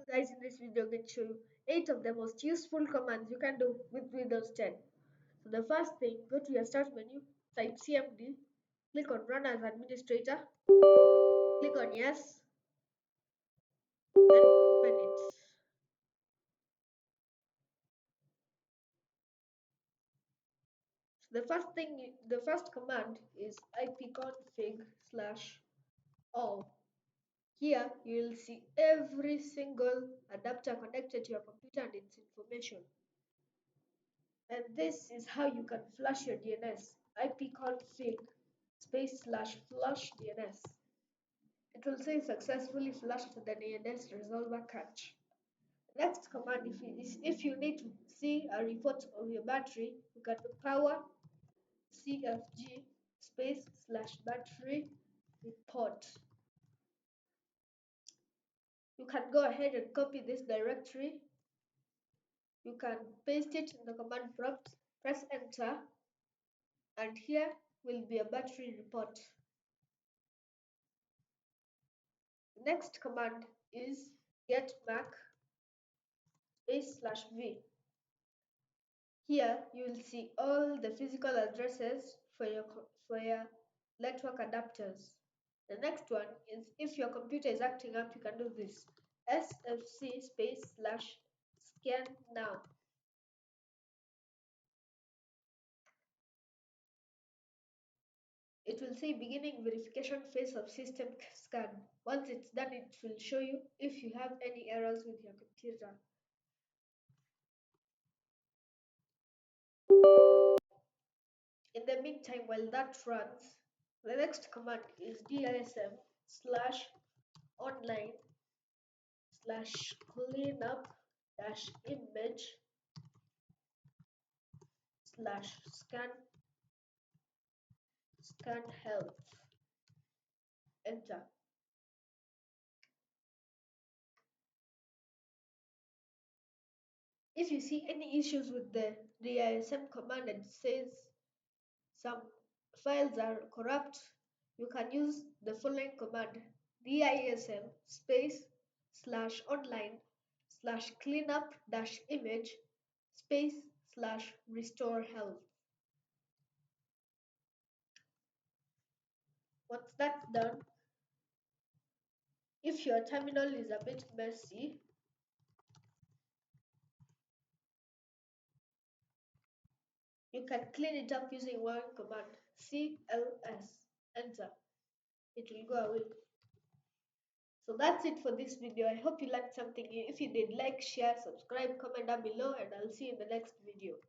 Guys, in this video, I'm going to show you 8 of the most useful commands you can do with Windows 10. So the first thing, go to your start menu, type CMD, click on run as administrator, click on yes, and open it. So the first command is ipconfig/all. Here you will see every single adapter connected to your computer and its information. And this is how you can flush your DNS. ipconfig /flush DNS. It will say successfully flushed the DNS resolver cache. Next command, if you need to see a report of your battery, you can do power cfg /battery report. You can go ahead and copy this directory. You can paste it in the command prompt, press enter, and here will be a battery report. The next command is getMAC /v. Here you will see all the physical addresses for your network adapters. The next one is if your computer is acting up, you can do this sfc /scan now. It will say beginning verification phase of system scan. Once it's done, it will show you if you have any errors with your computer. In the meantime, while that runs, the next command is dism /online /cleanup -image /scan health. Enter. If you see any issues with the dism command and says some files are corrupt, you can use the following command dism /online /cleanup -image /restore health. Once that's done, if your terminal is a bit messy, you can clean it up using one command cls. Enter. It will go away. So that's it for this video. I hope you learned something new. If you did, like, share, subscribe, comment down below, and I'll see you in the next video.